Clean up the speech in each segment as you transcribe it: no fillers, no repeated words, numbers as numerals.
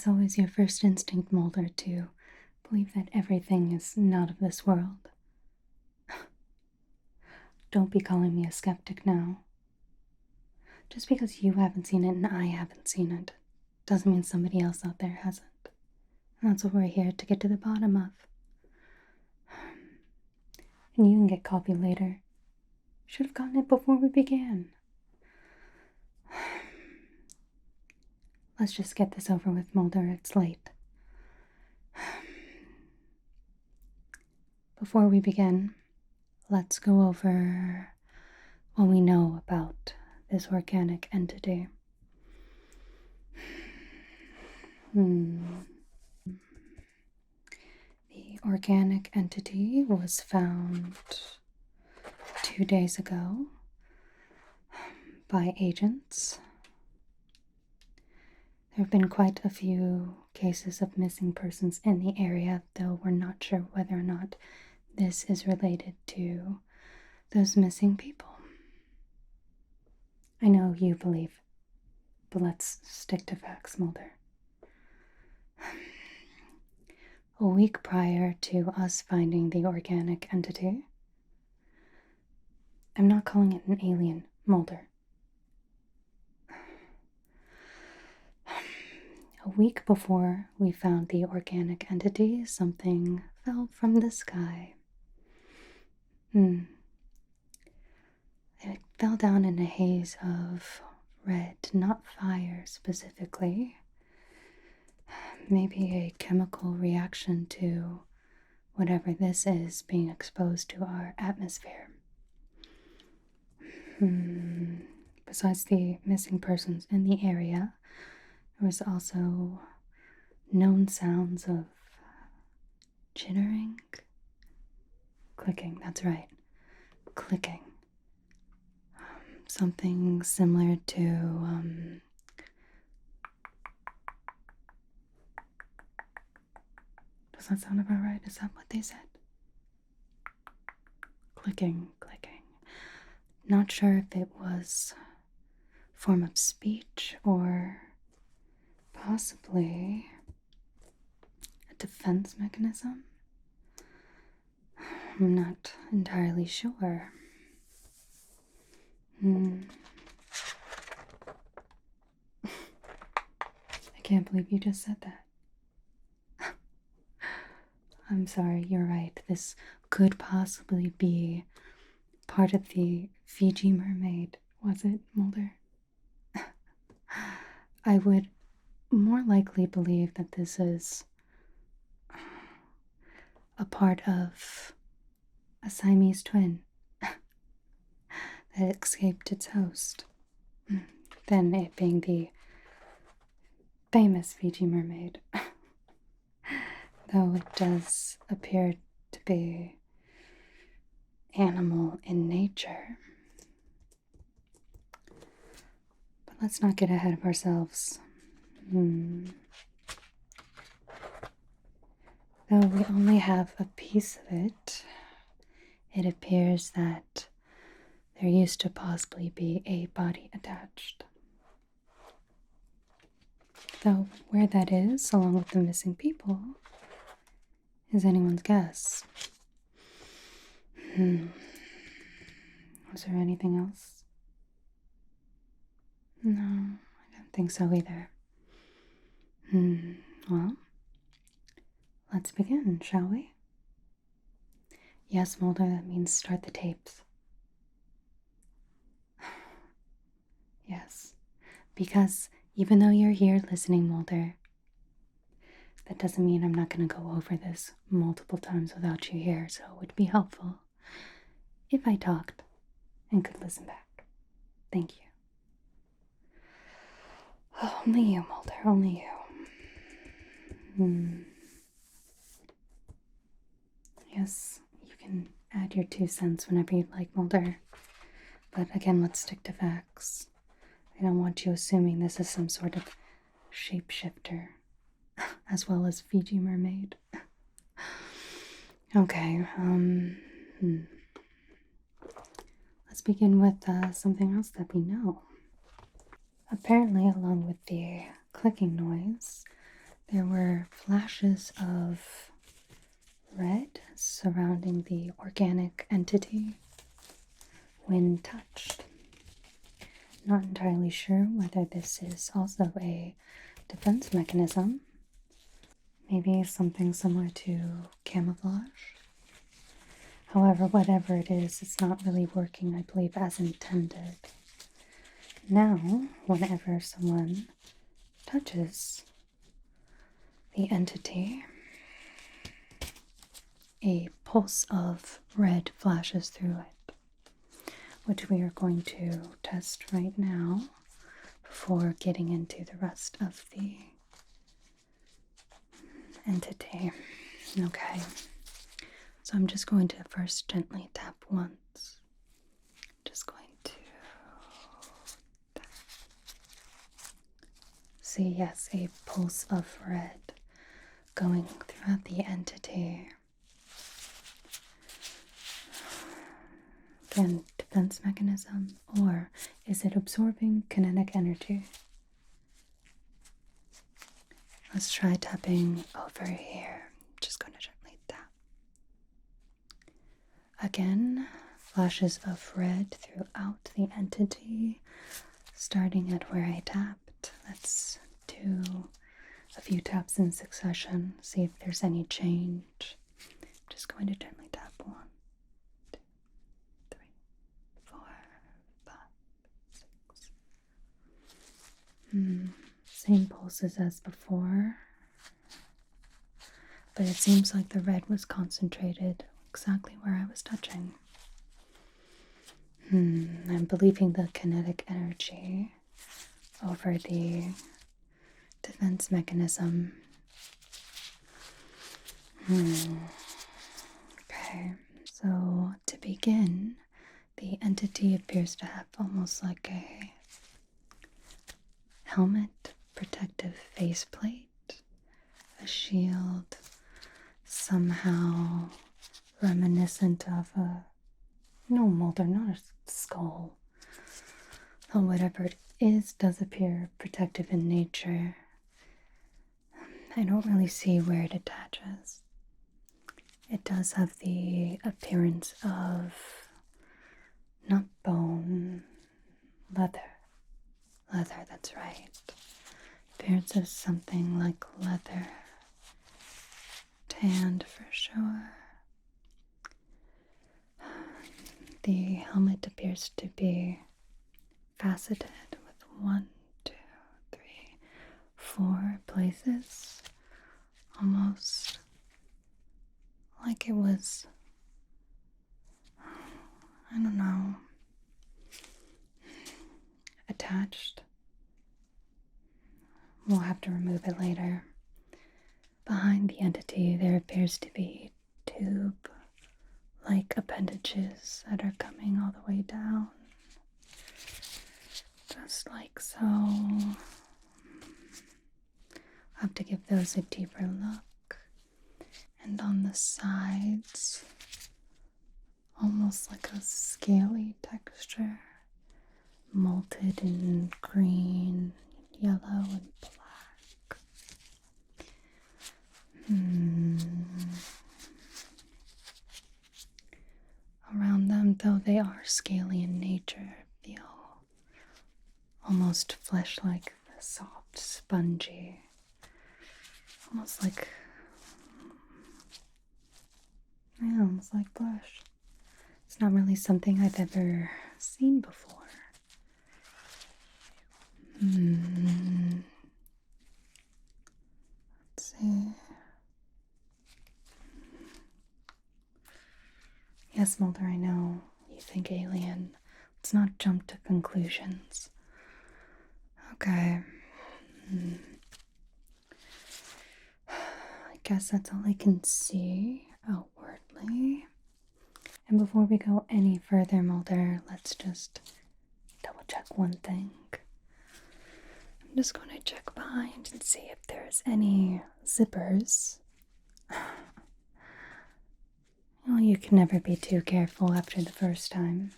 it's always your first instinct, Mulder, to believe that everything is not of this world. Don't be calling me a skeptic now. Just because you haven't seen it and I haven't seen it doesn't mean somebody else out there hasn't. And that's what we're here to get to the bottom of. And you can get coffee later. Should have gotten it before we began. Let's just get this over with, Mulder. It's late. Before we begin, let's go over what we know about this organic entity. The organic entity was found 2 days ago by agents. There have been quite a few cases of missing persons in the area, though we're not sure whether or not this is related to those missing people. I know you believe, but let's stick to facts, Mulder. A week prior to us finding the organic entity, I'm not calling it an alien, Mulder. A week before we found the organic entity, something fell from the sky. It fell down in a haze of red, not fire specifically. Maybe a chemical reaction to whatever this is being exposed to our atmosphere. Besides the missing persons in the area, there was also known sounds of chittering, clicking, that's right, clicking. Something similar to, does that sound about right? Is that what they said? Clicking. Not sure if it was a form of speech or possibly a defense mechanism. I'm not entirely sure. I can't believe you just said that. I'm sorry, you're right. This could possibly be part of the Fiji mermaid, was it, Mulder? I would more likely believe that this is a part of a Siamese twin that escaped its host, than it being the famous Fiji mermaid. Though it does appear to be animal in nature. But let's not get ahead of ourselves. Though we only have a piece of it, it appears that there used to possibly be a body attached. Though where that is, along with the missing people, is anyone's guess. Was there anything else? No, I don't think so either. Well, let's begin, shall we? Yes, Mulder, that means start the tapes. Yes, because even though you're here listening, Mulder, that doesn't mean I'm not going to go over this multiple times without you here, so it would be helpful if I talked and could listen back. Thank you. Oh, only you, Mulder, only you. Yes, you can add your 2 cents whenever you'd like, Mulder. But again, let's stick to facts. I don't want you assuming this is some sort of shapeshifter, as well as Fiji mermaid. Okay, let's begin with something else that we know. Apparently, along with the clicking noise, There were flashes of red surrounding the organic entity when touched. Not entirely sure whether this is also a defense mechanism. Maybe something similar to camouflage. However, whatever it is, it's not really working, I believe, as intended. Now, whenever someone touches the entity, a pulse of red flashes through it, which we are going to test right now before getting into the rest of the entity. Okay, so I'm just going to first gently tap once. Just going to tap. See, yes, a pulse of red going throughout the entity. Again, defense mechanism, or is it absorbing kinetic energy? Let's try tapping over here. Just going to gently tap. Again, flashes of red throughout the entity, starting at where I tapped. Let's do a few taps in succession, see if there's any change. Just going to gently tap 1, 2, 3, 4, 5, 6. Same pulses as before, but it seems like the red was concentrated exactly where I was touching. I'm believing the kinetic energy over the defense mechanism. Okay, so to begin, the entity appears to have almost like a helmet protective faceplate, a shield, somehow reminiscent of a, no, Mulder, not a skull. Though whatever it is does appear protective in nature. I don't really see where it attaches. It does have the appearance of not bone, leather. Leather, that's right. Appearance of something like leather. Tanned for sure. The helmet appears to be faceted with 1, 2, 3, 4 places. Almost like it was, I don't know, attached. We'll have to remove it later. Behind the entity, there appears to be tube-like appendages that are coming all the way down. Just like so. I'll have to give those a deeper look. And on the sides, almost like a scaly texture, molted in green, yellow, and black. Around them, though they are scaly in nature, feel almost flesh-like, soft, spongy, almost like flesh. It's not really something I've ever seen before. Let's see. Yes, Mulder, I know. You think alien. Let's not jump to conclusions. Okay. I guess that's all I can see outwardly. And before we go any further, Mulder, let's just double check one thing. I'm just going to check behind and see if there's any zippers. Well, you can never be too careful after the first time.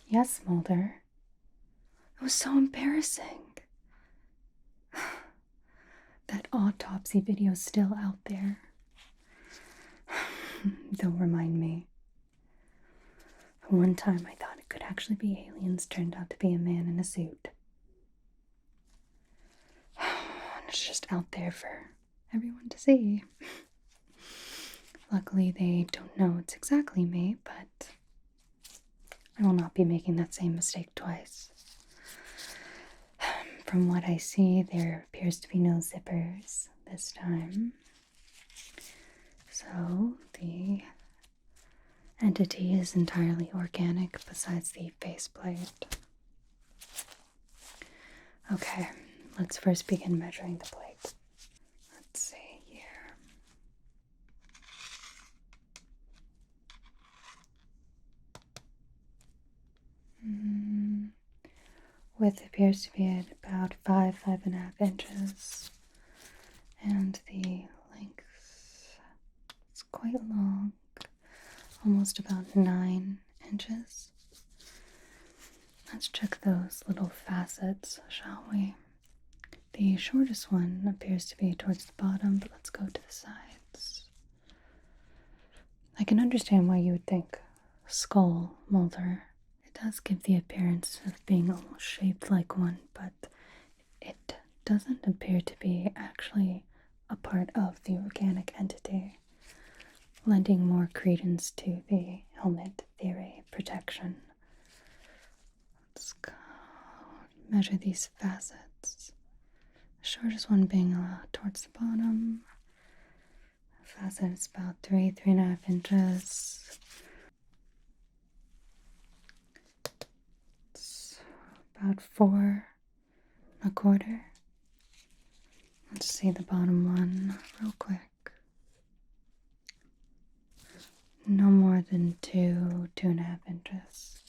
Yes, Mulder. It was so embarrassing. autopsy videos still out there. Don't remind me. One time I thought it could actually be aliens, turned out to be a man in a suit. It's just out there for everyone to see. Luckily, they don't know it's exactly me, but I will not be making that same mistake twice. From what I see, there appears to be no zippers this time. So, the entity is entirely organic besides the faceplate. Okay, let's first begin measuring the plate. Let's see here. Width appears to be at about 5.5 inches. And the length is quite long, almost about 9 inches. Let's check those little facets, shall we? The shortest one appears to be towards the bottom, but let's go to the sides. I can understand why you would think skull, Mulder. It does give the appearance of being almost shaped like one, but it doesn't appear to be actually a part of the organic entity, lending more credence to the helmet theory protection. Let's go measure these facets. The shortest one being towards the bottom. The facet is about 3.5 inches. It's about 4.25. Let's see the bottom one real quick. No more than 2.5 inches.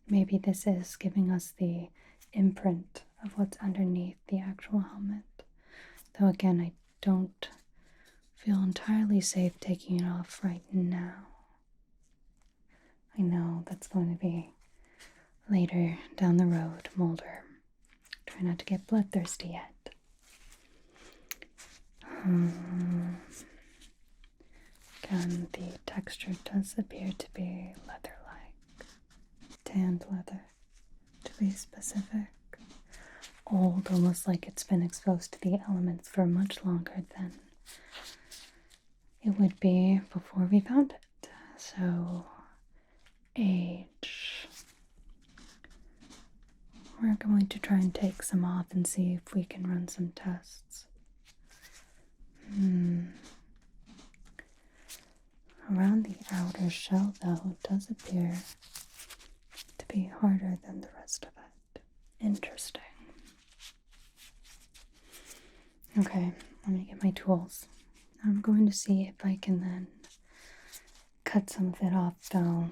Maybe this is giving us the imprint of what's underneath the actual helmet. Though again, I don't feel entirely safe taking it off right now. I know that's going to be later down the road, Mulder. Try not to get bloodthirsty yet. Again, the texture does appear to be leather-like. Tanned leather, to be specific. Old, almost like it's been exposed to the elements for much longer than it would be before we found it. So, age. We're going to try and take some off and see if we can run some tests. Around the outer shell, though, it does appear to be harder than the rest of it. Interesting. Okay, let me get my tools. I'm going to see if I can then cut some of it off, though.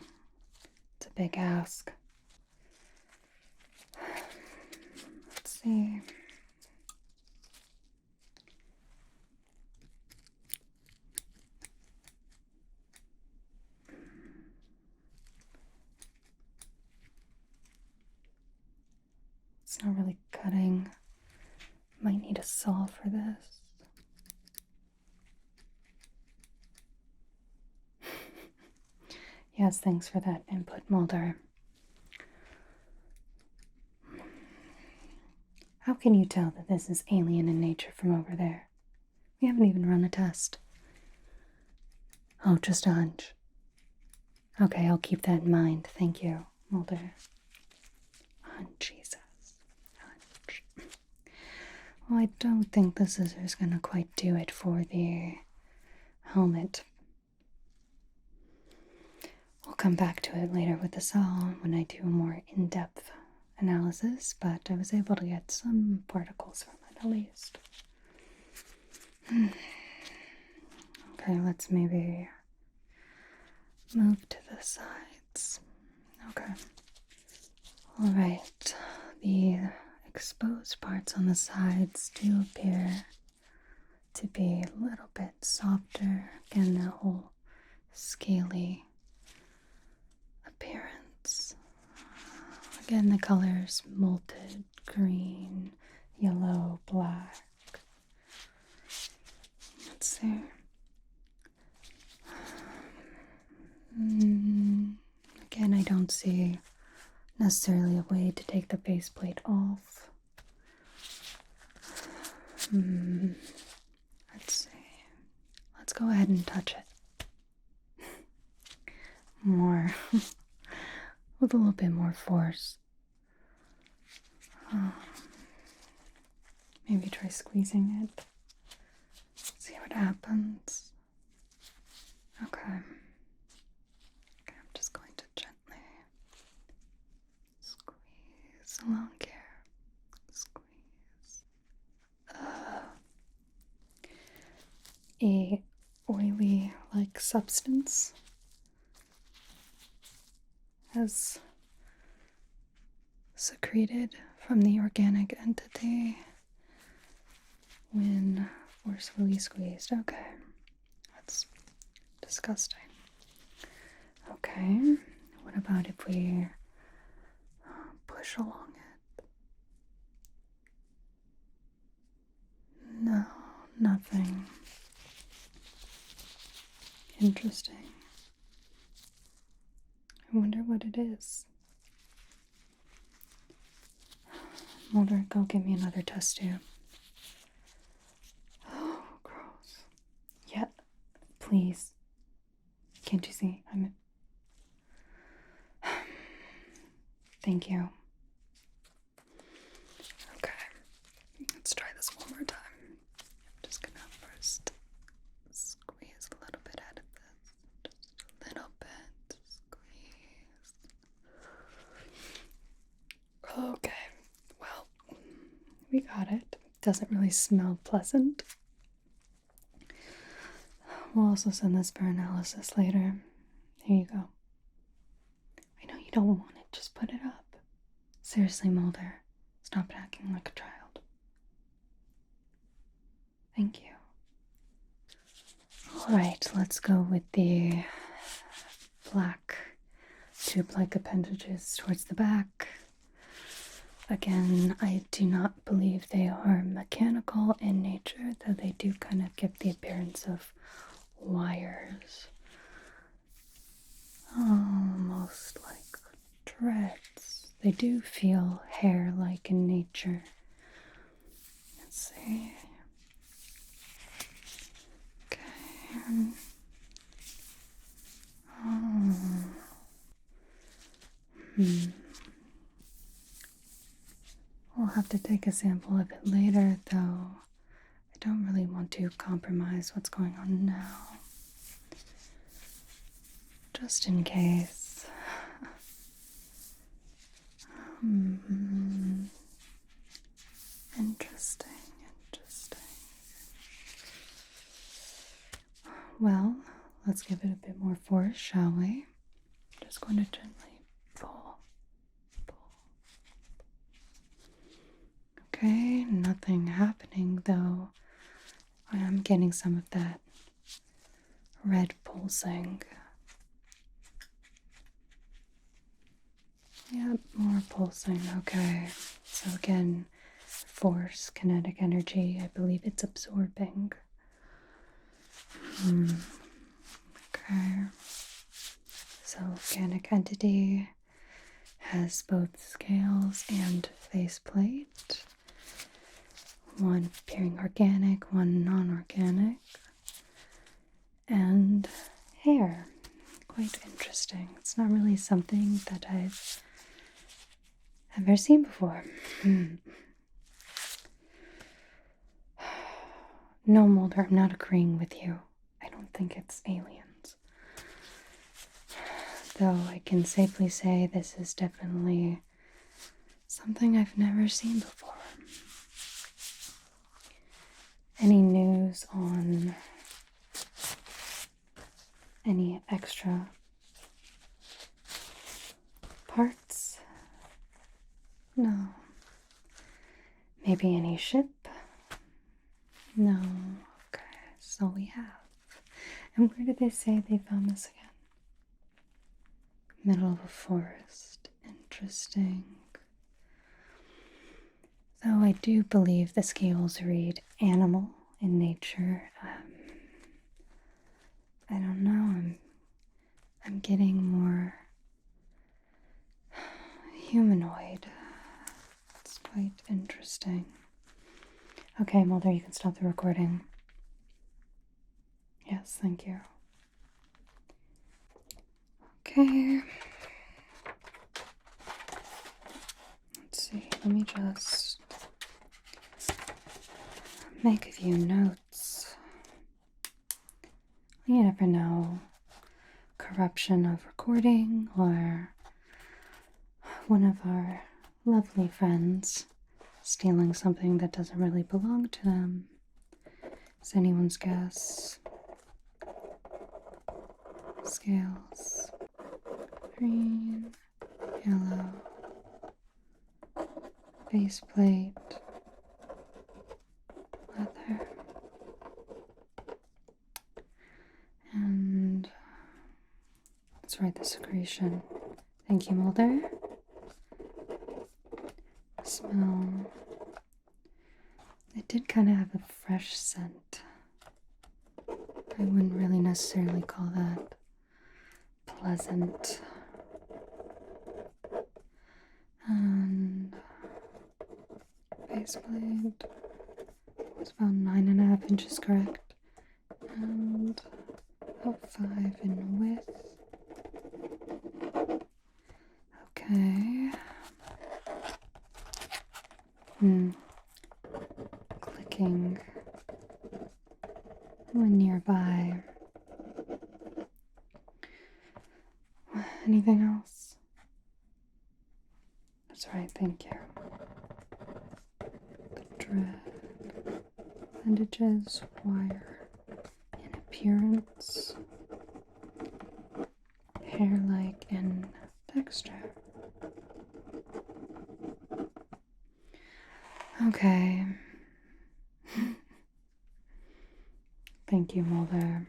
It's a big ask. Let's see. It's not really cutting. Might need a saw for this. Yes, thanks for that input, Mulder. How can you tell that this is alien in nature from over there? We haven't even run a test. Oh, just a hunch. Okay, I'll keep that in mind. Thank you, Mulder. Jesus. Hunch. Well, I don't think the scissors gonna quite do it for the helmet. We'll come back to it later with the saw when I do a more in-depth analysis, but I was able to get some particles from it at least. Okay, let's maybe move to the sides. Okay. Alright, the exposed parts on the sides do appear to be a little bit softer. Again, that whole scaly appearance. Again, the colors molted, green, yellow, black. Let's see. Again, I don't see necessarily a way to take the faceplate off. Let's see. Let's go ahead and touch it. More. With a little bit more force. Maybe try squeezing it. See what happens. Okay. I'm just going to gently squeeze along here. Squeeze. A oily-like substance has secreted from the organic entity when forcefully squeezed. Okay, that's disgusting. Okay, what about if we push along it? No, nothing. Interesting. I wonder what it is. Mulder, go get me another test tube. Oh, gross. Yeah, please. Can't you see? Thank you. Okay, let's try this one more time. I'm just gonna first squeeze a little bit out of this. Just a little bit. Squeeze. Okay, well, we got it. Doesn't really smell pleasant. We'll also send this for analysis later. Here you go. I know you don't want it, just put it up. Seriously, Mulder, stop acting like a child. Thank you. Alright, let's go with the black tube-like appendages towards the back. Again, I do not believe they are mechanical in nature, though they do kind of give the appearance of wires. Almost like threads. They do feel hair-like in nature. Let's see. Okay. We'll have to take a sample of it later, though I don't really want to compromise what's going on now. Just in case. Interesting. Well, let's give it a bit more force, shall we? Just going to gently pull. Okay, nothing happening though. I am getting some of that red pulsing. Yep, more pulsing. Okay, so again, force, kinetic energy, I believe it's absorbing. Okay, so organic entity has both scales and faceplate. One appearing organic, one non-organic, and hair. Quite interesting. It's not really something that I've ever seen before. No, Mulder, I'm not agreeing with you. I don't think it's aliens. Though I can safely say this is definitely something I've never seen before. Any news on any extra parts? No. Maybe any ship? No. Okay, so we have. And where did they say they found this again? Middle of a forest. interesting. Though I do believe the scales read animal in nature. I don't know. I'm getting more humanoid. It's quite interesting. Okay, Mulder, you can stop the recording. Yes, thank you. Okay. Let's see. Let me just make a few notes. You never know. Corruption of recording, or one of our lovely friends stealing something that doesn't really belong to them. Is anyone's guess? Scales. Green, yellow, faceplate, leather, and let's write the secretion. Thank you, Mulder. Smell. It did kind of have a fresh scent. I wouldn't really necessarily call that pleasant. And faceplate was about 9.5 inches, correct? And about 5 in width. Okay. Clicking. One nearby. Anything else? That's right, thank you. The dread. Bandages, wire, in appearance, hair-like in texture. Okay. Thank you, Mulder.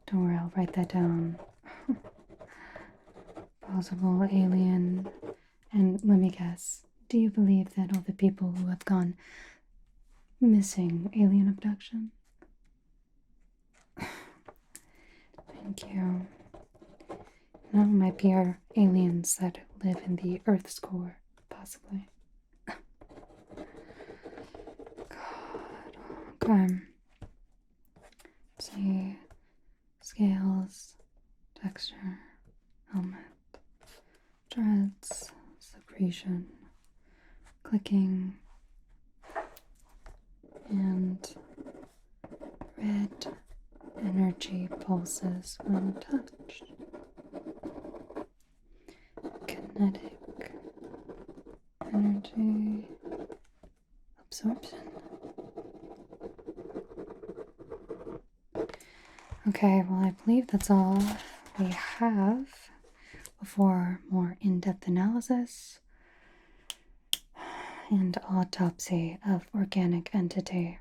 Don't worry, I'll write that down. Possible alien. And let me guess, do you believe that all the people who have gone missing alien abduction? Thank you. No, it might be our aliens that live in the Earth's core, possibly. God. Okay. Let's see. Scales, texture, helmet, dreads, secretion, clicking, and red energy pulses when touched. Kinetic energy absorption. Okay, well, I believe that's all we have before more in-depth analysis and autopsy of organic entity,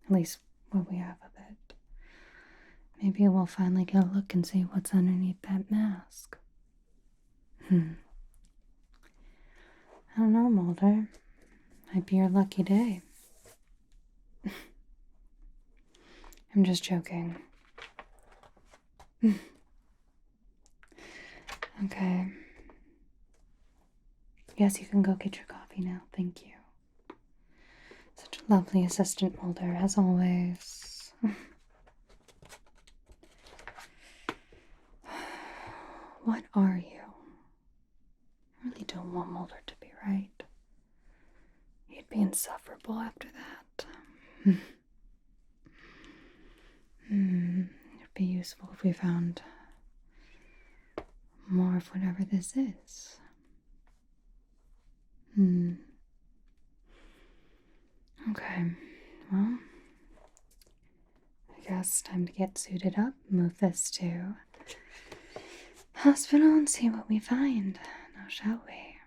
at least what we have of it. Maybe we'll finally get a look and see what's underneath that mask. I don't know, Mulder. Might be your lucky day. I'm just joking. Okay. Yes, you can go get your coffee now. Thank you. Such a lovely assistant, Mulder, as always. What are you? I really don't want Mulder to be right. He'd be insufferable after that. It'd be useful if we found more of whatever this is. Okay, well, I guess time to get suited up, move this to hospital and see what we find. Now, shall we?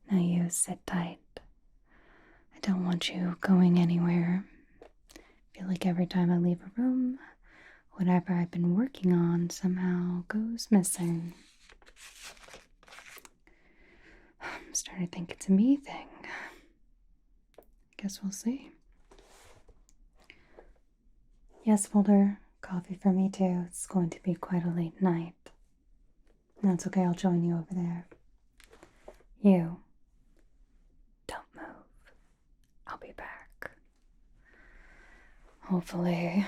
Now you sit tight. I don't want you going anywhere. I feel like every time I leave a room, whatever I've been working on somehow goes missing. I'm starting to think it's a me thing. Guess we'll see. Yes, Mulder, coffee for me too. It's going to be quite a late night. That's okay, I'll join you over there. You, don't move. I'll be back. Hopefully.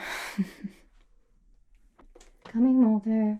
Coming, Mulder.